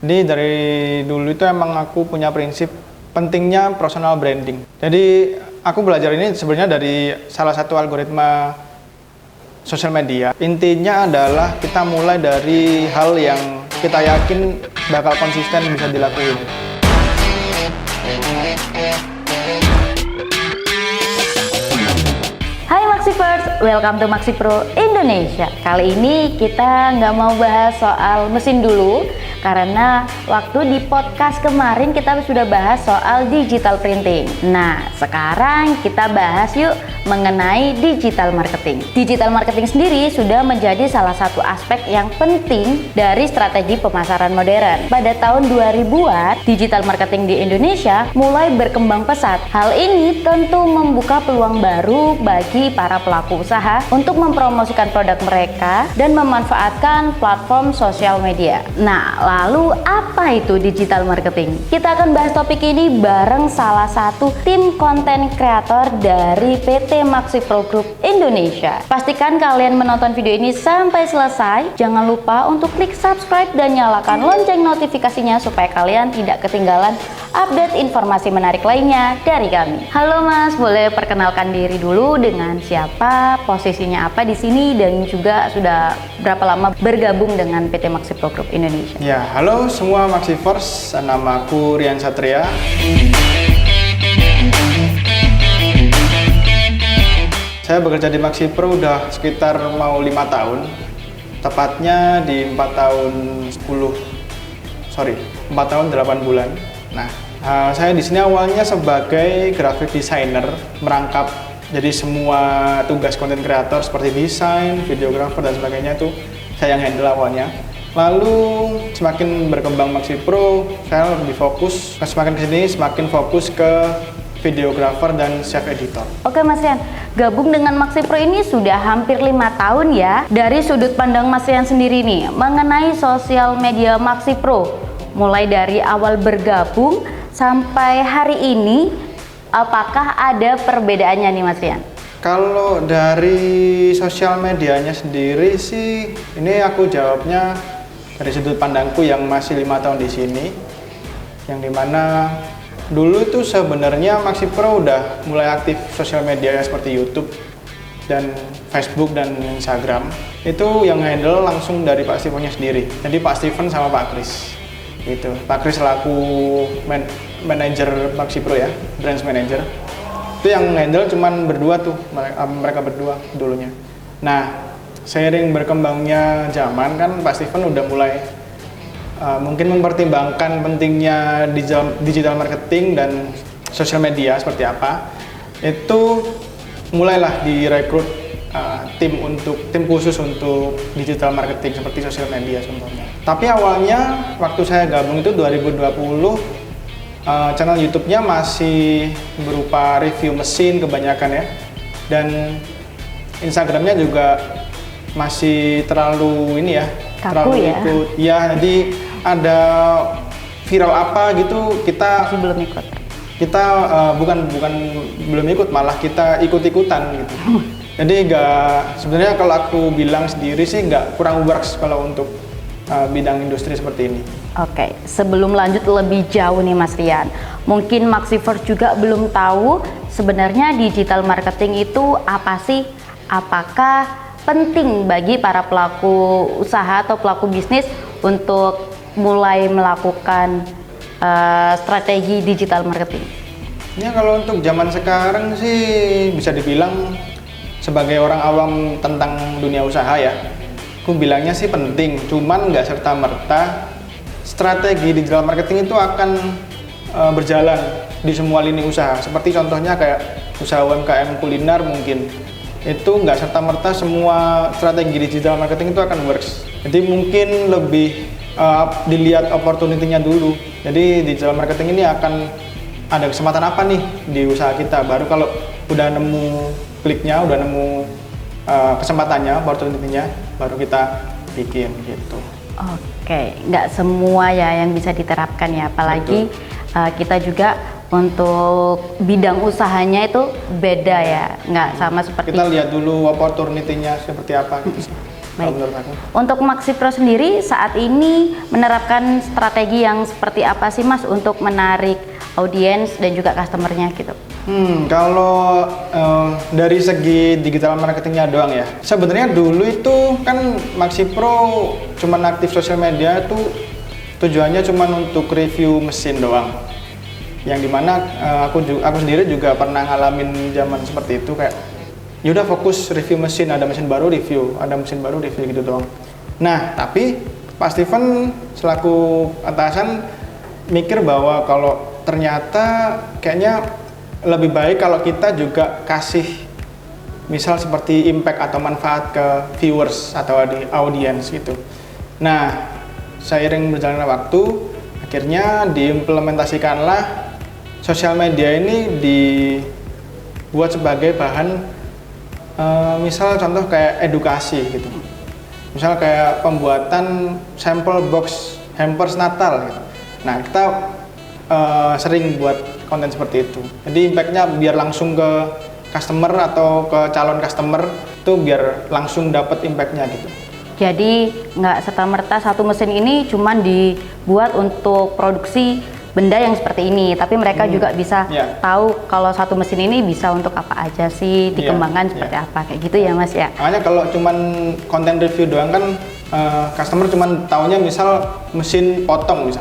Jadi dari dulu itu emang aku punya prinsip pentingnya personal branding. Jadi aku belajar ini sebenarnya dari salah satu algoritma sosial media. Intinya adalah kita mulai dari hal yang kita yakin bakal konsisten bisa dilakuin. Hai Maxipers, welcome to Maxipro Indonesia. Kali ini kita nggak mau bahas soal mesin dulu, karena waktu di podcast kemarin kita sudah bahas soal digital printing. Nah, sekarang kita bahas yuk mengenai digital marketing. Digital marketing sendiri sudah menjadi salah satu aspek yang penting dari strategi pemasaran modern. Pada tahun 2000-an, digital marketing di Indonesia mulai berkembang pesat. Hal ini tentu membuka peluang baru bagi para pelaku usaha untuk mempromosikan produk mereka dan memanfaatkan platform sosial media. Nah, lalu apa itu digital marketing? Kita akan bahas topik ini bareng salah satu tim konten kreator dari PT Maxipro Group Indonesia. Pastikan kalian menonton video ini sampai selesai. Jangan lupa untuk klik subscribe dan nyalakan lonceng notifikasinya supaya kalian tidak ketinggalan update informasi menarik lainnya dari kami. Halo Mas, boleh perkenalkan diri dulu dengan siapa, posisinya apa di sini, dan juga sudah berapa lama bergabung dengan PT Maxipro Group Indonesia? Ya, halo semua Maxifers, nama aku Rian Satria. Saya bekerja di Maxipro udah sekitar mau 5 tahun, tepatnya di 4 tahun 8 bulan. Nah, saya di sini awalnya sebagai graphic designer, merangkap jadi semua tugas konten kreator seperti desain, videographer dan sebagainya itu saya yang handle awalnya. Lalu semakin berkembang Maxipro, saya lebih fokus, semakin kesini semakin fokus ke videographer dan chef editor. Oke Mas Rian, gabung dengan Maxipro ini sudah hampir 5 tahun ya. Dari sudut pandang Mas Rian sendiri nih, mengenai sosial media Maxipro, mulai dari awal bergabung sampai hari ini, apakah ada perbedaannya nih Mas Rian? Kalau dari sosial medianya sendiri sih, ini aku jawabnya dari sudut pandangku yang masih 5 tahun di sini, yang dimana dulu tuh sebenarnya Maxipro udah mulai aktif sosial media seperti YouTube dan Facebook dan Instagram. Itu yang handle langsung dari Pak Stevennya sendiri. Jadi Pak Steven sama Pak Kris. Gitu. Pak Kris selaku manajer Maxipro ya, branch manager. Itu yang handle cuman berdua tuh, mereka berdua dulunya. Nah, seiring berkembangnya zaman kan Pak Steven udah mulai mungkin mempertimbangkan pentingnya digital marketing dan sosial media seperti apa. Itu mulailah direkrut tim khusus untuk digital marketing seperti sosial media contohnya. Tapi awalnya waktu saya gabung itu 2020, channel YouTube-nya masih berupa review mesin kebanyakan ya, dan Instagram-nya juga masih terlalu ini ya, kaku ya. Ikut ya. Jadi ada viral apa gitu kita masih belum ikut. Kita bukan belum ikut, malah kita ikut-ikutan gitu. Jadi sebenarnya kalau aku bilang sendiri sih kurang works kalau untuk bidang industri seperti ini. Oke, sebelum lanjut lebih jauh nih Mas Rian, mungkin Maxipers juga belum tahu sebenarnya digital marketing itu apa sih? Apakah penting bagi para pelaku usaha atau pelaku bisnis untuk mulai melakukan strategi digital marketing? Ya kalau untuk zaman sekarang sih bisa dibilang sebagai orang awam tentang dunia usaha ya, aku bilangnya sih penting, cuman nggak serta-merta strategi digital marketing itu akan berjalan di semua lini usaha. Seperti contohnya kayak usaha UMKM kuliner mungkin, itu nggak serta-merta semua strategi digital marketing itu akan works. Jadi mungkin lebih dilihat opportunity-nya dulu. Jadi digital marketing ini akan ada kesempatan apa nih di usaha kita, baru kalau udah nemu kliknya, udah nemu kesempatannya, opportunity-nya, baru kita bikin gitu. Oke, nggak semua ya yang bisa diterapkan ya, apalagi kita juga untuk bidang usahanya itu beda ya, nggak sama seperti kita lihat dulu opportunity-nya seperti apa gitu. kalau Baik. menurut aku. Untuk Maxi Pro sendiri saat ini menerapkan strategi yang seperti apa sih Mas untuk menarik audiens dan juga customernya gitu? Kalau dari segi digital marketingnya doang ya. Sebenarnya dulu itu kan Maxi Pro cuman aktif sosial media itu tujuannya cuman untuk review mesin doang. Yang dimana aku sendiri juga pernah ngalamin zaman seperti itu, kayak yaudah fokus review mesin, ada mesin baru review, ada mesin baru review gitu doang. Nah tapi Pak Steven selaku atasan mikir bahwa kalau ternyata kayaknya lebih baik kalau kita juga kasih misal seperti impact atau manfaat ke viewers atau di audience gitu. Nah seiring berjalannya waktu akhirnya diimplementasikanlah sosial media ini dibuat sebagai bahan misal contoh kayak edukasi gitu. Misal kayak pembuatan sampel box hampers Natal gitu. Nah kita sering buat konten seperti itu. Jadi impactnya biar langsung ke customer atau ke calon customer itu biar langsung dapat impactnya gitu. Jadi nggak serta-merta satu mesin ini cuman dibuat untuk produksi benda yang seperti ini, tapi mereka juga bisa tahu kalau satu mesin ini bisa untuk apa aja sih, dikembangkan seperti apa, kayak gitu ya Mas ya. Makanya kalau cuman konten review doang kan customer cuman taunya misal mesin potong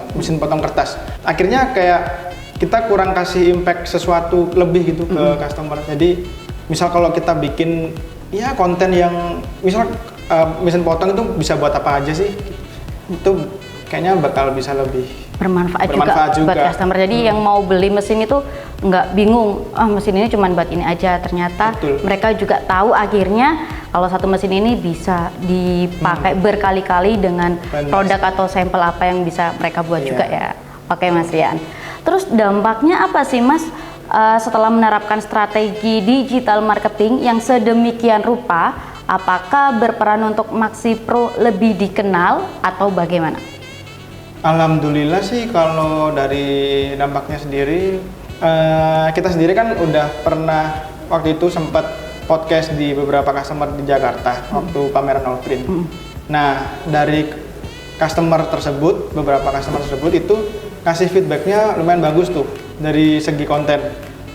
kertas. Akhirnya kayak kita kurang kasih impact sesuatu lebih gitu ke customer. Jadi misal kalau kita bikin ya konten yang misal mesin potong itu bisa buat apa aja sih, itu kayaknya bakal bisa lebih bermanfaat juga buat customer. Jadi yang mau beli mesin itu nggak bingung, mesin ini cuma buat ini aja. Ternyata mereka juga tahu akhirnya kalau satu mesin ini bisa dipakai berkali-kali dengan produk atau sampel apa yang bisa mereka buat juga ya. Oke Mas Rian. Terus dampaknya apa sih Mas setelah menerapkan strategi digital marketing yang sedemikian rupa? Apakah berperan untuk Maxi Pro lebih dikenal atau bagaimana? Alhamdulillah sih kalau dari dampaknya sendiri, kita sendiri kan udah pernah waktu itu sempat podcast di beberapa customer di Jakarta waktu pameran Allprint. Nah dari beberapa customer tersebut itu kasih feedbacknya lumayan bagus tuh dari segi konten.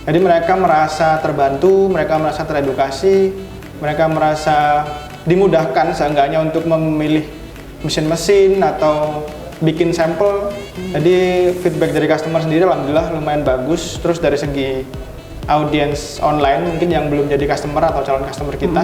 Jadi mereka merasa terbantu, mereka merasa teredukasi, mereka merasa dimudahkan seenggaknya untuk memilih mesin-mesin atau bikin sampel. Jadi feedback dari customer sendiri alhamdulillah lumayan bagus. Terus dari segi audiens online mungkin yang belum jadi customer atau calon customer kita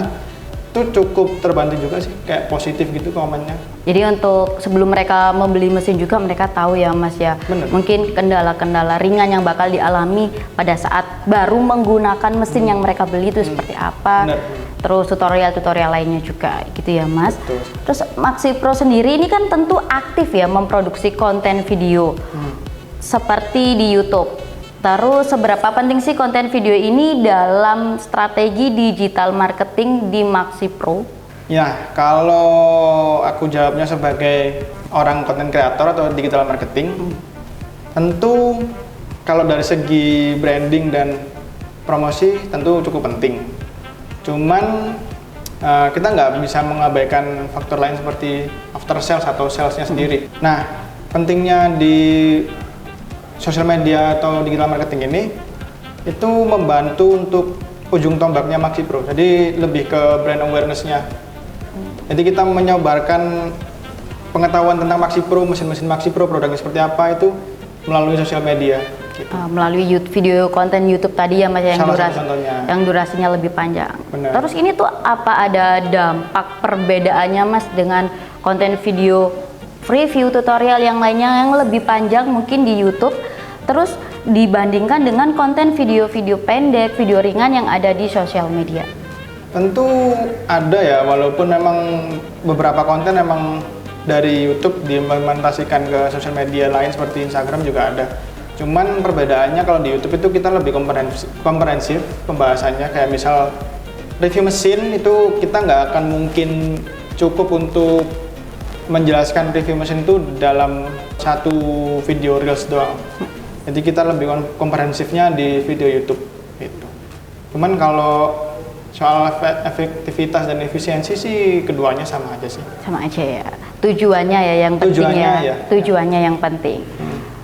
itu cukup terbantu juga sih, kayak positif gitu komennya. Jadi untuk sebelum mereka membeli mesin juga mereka tahu ya Mas ya. Bener. Mungkin kendala-kendala ringan yang bakal dialami pada saat baru menggunakan mesin yang mereka beli itu seperti apa. Bener. Terus tutorial-tutorial lainnya juga gitu ya Mas. Betul. Terus Maxi Pro sendiri ini kan tentu aktif ya memproduksi konten video seperti di YouTube. Terus seberapa penting sih konten video ini dalam strategi digital marketing di Maxi Pro? Ya, kalau aku jawabnya sebagai orang konten kreator atau digital marketing, tentu kalau dari segi branding dan promosi tentu cukup penting. Cuman kita nggak bisa mengabaikan faktor lain seperti after sales atau salesnya sendiri. Nah, pentingnya di sosial media atau digital marketing ini itu membantu untuk ujung tombaknya Maxi Pro. Jadi lebih ke brand awareness-nya. Jadi kita menyebarkan pengetahuan tentang Maxi Pro, mesin-mesin Maxi Pro, produknya seperti apa itu melalui sosial media. Gitu. Melalui video konten YouTube tadi ya Mas yang durasinya lebih panjang. Benar. Terus ini tuh apa ada dampak perbedaannya Mas dengan konten video review tutorial yang lainnya yang lebih panjang mungkin di YouTube, terus dibandingkan dengan konten video-video pendek, video ringan yang ada di sosial media? Tentu ada ya, walaupun memang beberapa konten memang dari YouTube diimplementasikan ke sosial media lain seperti Instagram juga ada. Cuman perbedaannya kalau di YouTube itu kita lebih komprehensif pembahasannya, kayak misal review mesin itu kita nggak akan mungkin cukup untuk menjelaskan review mesin itu dalam satu video reels doang. Jadi kita lebih komprehensifnya di video YouTube gitu. Cuman kalau Soal efektivitas dan efisiensi sih keduanya sama aja sih. Sama aja ya. Tujuannya ya yang penting Tujuannya ya. Tujuannya yang penting.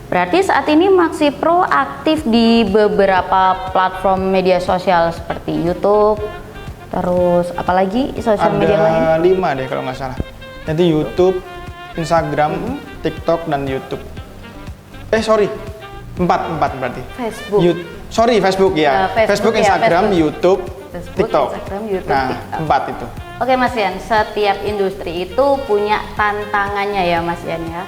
Berarti saat ini MaxiPro aktif di beberapa platform media sosial seperti YouTube, terus apalagi sosial media lain? Ada 5 deh kalau nggak salah. Jadi YouTube, Instagram, TikTok, dan YouTube. Sorry, 4 berarti. Facebook. Facebook ya. Facebook, Instagram, Facebook. YouTube, TikTok. Instagram, YouTube, Nah, TikTok. 4 itu. Oke Mas Yan, setiap industri itu punya tantangannya ya Mas Yan ya.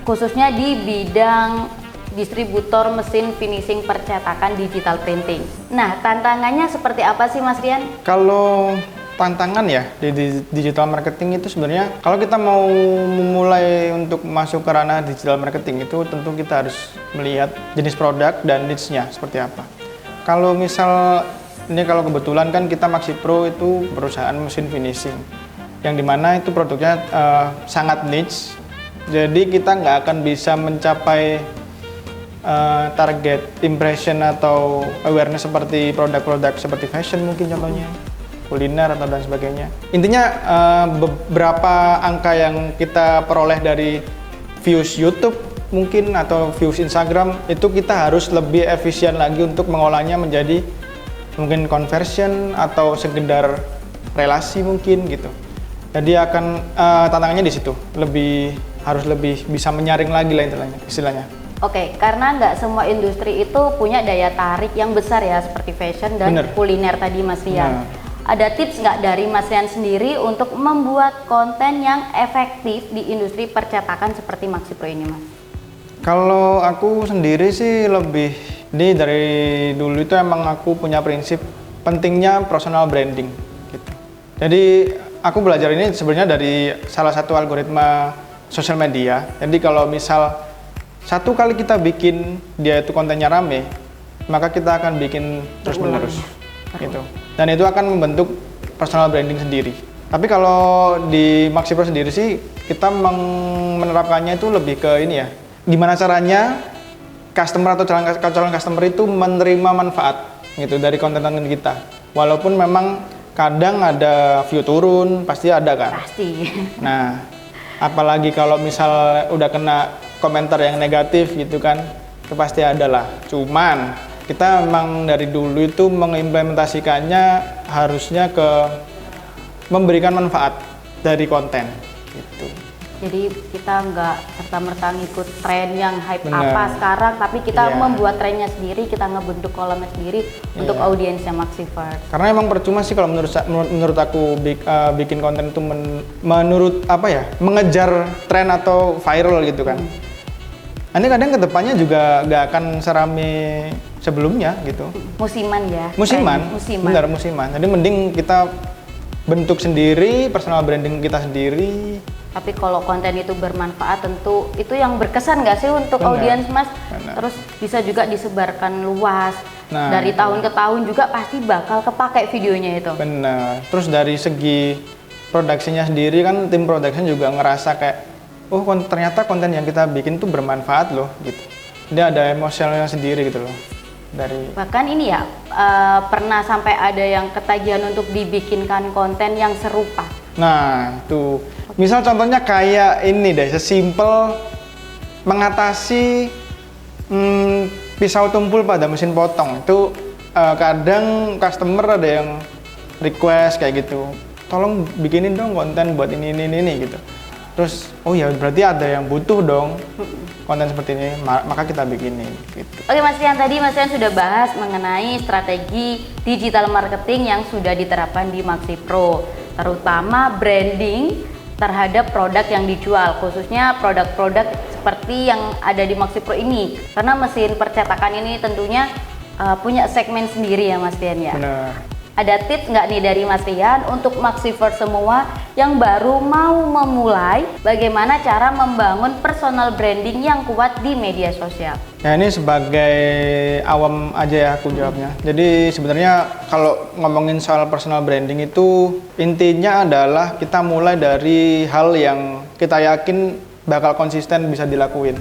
Khususnya di bidang distributor mesin finishing percetakan digital printing. Nah, tantangannya seperti apa sih Mas Rian? Kalau tantangan ya di digital marketing itu sebenarnya kalau kita mau memulai untuk masuk ke ranah digital marketing itu tentu kita harus melihat jenis produk dan niche-nya seperti apa. Kalau misal ini kalau kebetulan kan kita MaxiPro itu perusahaan mesin finishing yang dimana itu produknya sangat niche, jadi kita nggak akan bisa mencapai target impression atau awareness seperti produk-produk seperti fashion mungkin contohnya, kuliner atau dan sebagainya. Intinya beberapa angka yang kita peroleh dari views YouTube mungkin atau views Instagram itu kita harus lebih efisien lagi untuk mengolahnya menjadi mungkin conversion atau sekedar relasi mungkin gitu. Jadi tantangannya di situ, harus lebih bisa menyaring lagi lah istilahnya. Oke, karena nggak semua industri itu punya daya tarik yang besar ya seperti fashion dan kuliner tadi Mas Rian. Ada tips nggak dari Mas Rian sendiri untuk membuat konten yang efektif di industri percetakan seperti MaxiPro ini Mas? Kalau aku sendiri sih ini dari dulu itu emang aku punya prinsip pentingnya personal branding gitu. Jadi aku belajar ini sebenarnya dari salah satu algoritma sosial media. Jadi kalau misal satu kali kita bikin dia itu kontennya rame, maka kita akan bikin terus menerus gitu. Dan itu akan membentuk personal branding sendiri. Tapi kalau di MaxiPro sendiri sih kita menerapkannya itu lebih ke ini ya. Gimana caranya customer atau calon customer itu menerima manfaat gitu dari konten-konten kita. Walaupun memang kadang ada view turun, pasti ada kan? Pasti. Nah, apalagi kalau misal udah kena komentar yang negatif gitu kan, itu pasti ada lah. Cuman kita memang dari dulu itu mengimplementasikannya harusnya ke memberikan manfaat dari konten gitu. Jadi kita nggak serta-merta ngikut tren yang hype apa sekarang, tapi kita membuat trennya sendiri, kita ngebentuk kolomnya sendiri untuk audiensnya MaxiVerse. Karena emang percuma sih kalau menurut aku bikin konten itu mengejar tren atau viral gitu kan. Nanti kadang kedepannya juga nggak akan serame sebelumnya gitu. Musiman ya. Musiman. Benar musiman. Jadi mending kita bentuk sendiri, personal branding kita sendiri. Tapi kalau konten itu bermanfaat tentu itu yang berkesan nggak sih untuk audiens Mas? Benar. Terus bisa juga disebarkan luas. Dari tahun ke tahun juga pasti bakal kepakai videonya itu. Benar. Terus dari segi produksinya sendiri kan tim production juga ngerasa kayak ternyata konten yang kita bikin tuh bermanfaat loh gitu. Dia ada emosionalnya sendiri gitu loh. Bahkan ini ya pernah sampai ada yang ketagihan untuk dibikinkan konten yang serupa. Nah, tuh. Misal contohnya kayak ini deh, sesimpel mengatasi pisau tumpul pada mesin potong. Itu kadang customer ada yang request kayak gitu. Tolong bikinin dong konten buat ini gitu. Terus, berarti ada yang butuh dong konten seperti ini, maka kita bikinin gitu. Oke Mas Rian, tadi Mas Rian sudah bahas mengenai strategi digital marketing yang sudah diterapkan di MaxiPro, terutama branding terhadap produk yang dijual, khususnya produk-produk seperti yang ada di MaxiPro ini. Karena mesin percetakan ini tentunya punya segmen sendiri ya Mas Rian ya. Benar. Ada tips nggak nih dari Mas Rian untuk MaxiVerse semua yang baru mau memulai, bagaimana cara membangun personal branding yang kuat di media sosial? Nah ini sebagai awam aja ya aku jawabnya. Jadi sebenarnya kalau ngomongin soal personal branding itu intinya adalah kita mulai dari hal yang kita yakin bakal konsisten bisa dilakuin.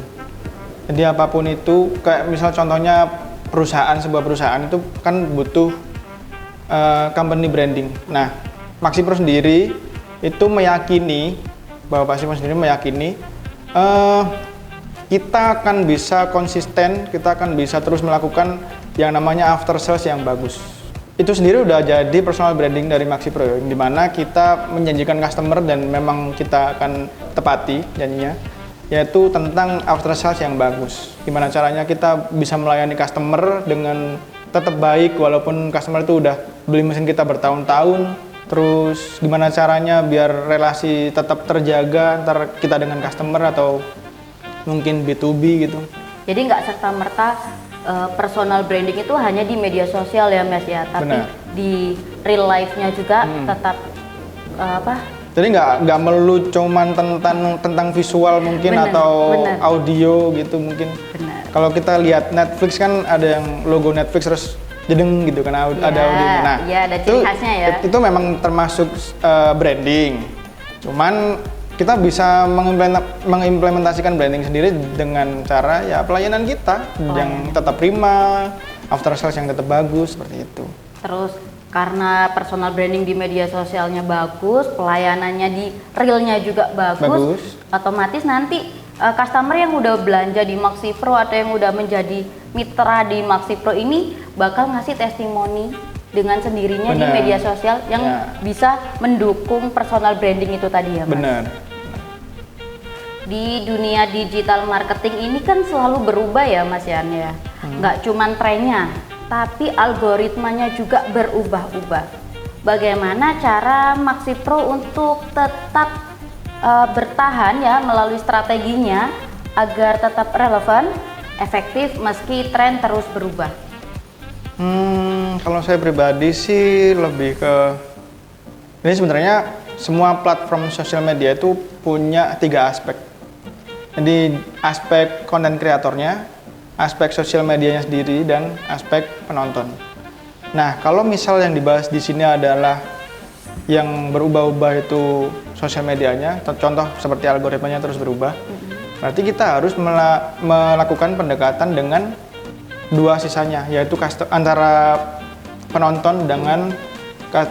Jadi apapun itu, kayak misal contohnya sebuah perusahaan itu kan butuh company branding. Nah, MaxiPro sendiri itu meyakini bahwa MaxiPro sendiri meyakini kita akan bisa konsisten, kita akan bisa terus melakukan yang namanya after sales yang bagus. Itu sendiri udah jadi personal branding dari MaxiPro, di mana kita menjanjikan customer dan memang kita akan tepati janjinya, yaitu tentang after sales yang bagus. Gimana caranya kita bisa melayani customer dengan tetap baik walaupun customer itu udah beli mesin kita bertahun-tahun. Terus gimana caranya biar relasi tetap terjaga antara kita dengan customer atau mungkin B2B gitu. Jadi nggak serta-merta personal branding itu hanya di media sosial ya Mas ya, tapi Benar. di real life-nya juga tetap Jadi nggak melulu cuman tentang visual mungkin Benar, atau benar. audio gitu mungkin. benar. Kalau kita lihat Netflix kan ada yang logo Netflix terus jedeng gitu kan ada audionya. Nah, iya, ada ciri khasnya ya. Itu memang termasuk branding. Cuman kita bisa mengimplementasikan branding sendiri dengan cara ya pelayanan kita yang tetap prima, after sales yang tetap bagus seperti itu. Terus karena personal branding di media sosialnya bagus, pelayanannya di realnya juga bagus. Otomatis nanti customer yang udah belanja di MaxiPro atau yang udah menjadi mitra di MaxiPro ini bakal ngasih testimoni dengan sendirinya di Benar. media sosial yang bisa mendukung personal branding itu tadi ya Mas? Benar. Di dunia digital marketing ini kan selalu berubah ya Mas Yan ya. Nggak cuman trennya, tapi algoritmanya juga berubah-ubah. Bagaimana cara MaxiPro untuk tetap bertahan ya melalui strateginya agar tetap relevan, efektif meski tren terus berubah? Kalau saya pribadi sih lebih ke ini sebenarnya semua platform sosial media itu punya 3 aspek. Jadi aspek konten kreatornya, aspek sosial medianya sendiri, dan aspek penonton. Nah, kalau misal yang dibahas di sini adalah yang berubah-ubah itu sosial medianya, contoh seperti algoritmanya terus berubah, berarti kita harus melakukan pendekatan dengan 2 sisanya, yaitu antara penonton dengan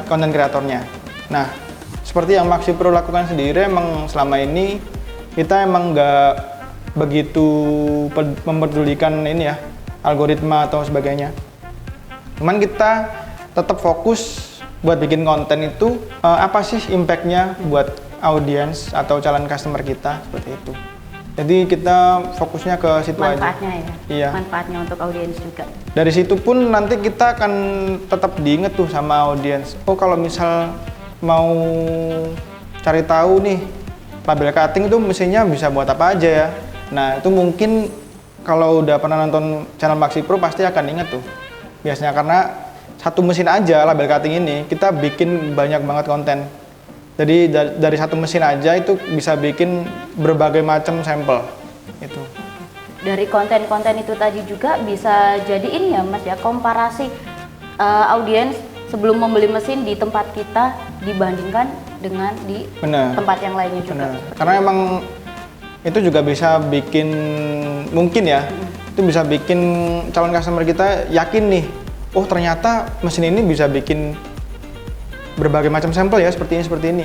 konten kreatornya. Nah, seperti yang MaxiPro lakukan sendiri, emang selama ini kita emang nggak begitu memperdulikan ini ya, algoritma atau sebagainya. Cuman kita tetap fokus buat bikin konten itu apa sih impact-nya buat audiens atau calon customer kita, seperti itu. Jadi kita fokusnya ke situ Manfaatnya aja. ya, Iya. manfaatnya untuk audiens juga. Dari situ pun nanti kita akan tetap diinget tuh sama audiens. Oh, kalau misal mau cari tahu nih label cutting itu mesinnya bisa buat apa aja ya. Nah, itu mungkin kalau udah pernah nonton channel MaxiPro pasti akan inget tuh. Biasanya karena satu mesin aja label cutting ini kita bikin banyak banget konten. Jadi dari satu mesin aja itu bisa bikin berbagai macam sampel itu. Dari konten-konten itu tadi juga bisa jadi ini ya Mas ya, komparasi audiens sebelum membeli mesin di tempat kita dibandingkan dengan di tempat yang lainnya juga. Karena emang itu juga bisa bikin mungkin ya, itu bisa bikin calon customer kita yakin nih, oh ternyata mesin ini bisa bikin berbagai macam sampel ya, seperti ini.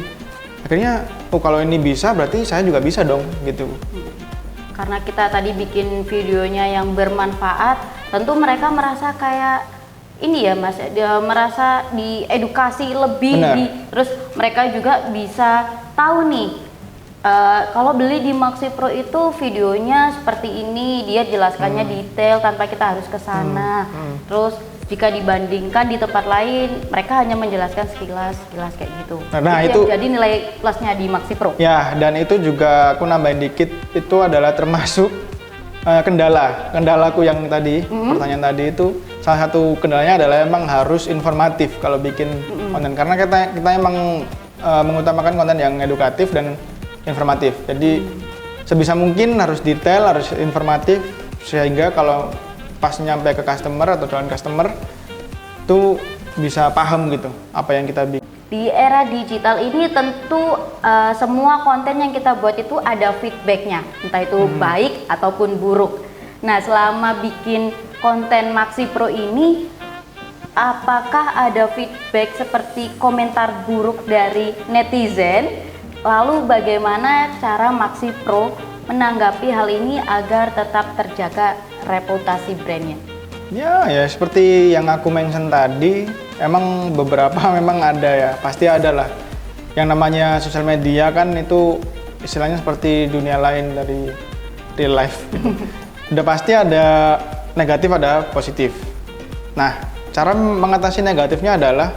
Akhirnya, oh kalau ini bisa berarti saya juga bisa dong gitu. Karena kita tadi bikin videonya yang bermanfaat, tentu mereka merasa kayak ini ya Mas, dia merasa diedukasi lebih, terus mereka juga bisa tahu nih kalau beli di MaxiPro itu videonya seperti ini, dia jelaskannya detail tanpa kita harus ke sana. Terus jika dibandingkan di tempat lain, mereka hanya menjelaskan sekilas kayak gitu. Nah, itu jadi nilai plusnya di MaxiPro. Ya, dan itu juga aku nambahin dikit, itu adalah termasuk kendalaku yang tadi, pertanyaan tadi itu salah satu kendalanya adalah emang harus informatif kalau bikin konten, karena kita emang mengutamakan konten yang edukatif dan informatif. Jadi sebisa mungkin harus detail, harus informatif, sehingga kalau pas nyampe ke customer atau calon customer itu bisa paham gitu apa yang kita bikin. Di era digital ini tentu semua konten yang kita buat itu ada feedbacknya, entah itu baik ataupun buruk. Nah, selama bikin konten MaxiPro ini, apakah ada feedback seperti komentar buruk dari netizen? Lalu bagaimana cara Maxi Pro menanggapi hal ini agar tetap terjaga reputasi brandnya? Ya seperti yang aku mention tadi, emang beberapa memang ada ya, pasti ada lah. Yang namanya sosial media kan itu istilahnya seperti dunia lain dari real life. Udah pasti ada negatif, ada positif. Nah, cara mengatasi negatifnya adalah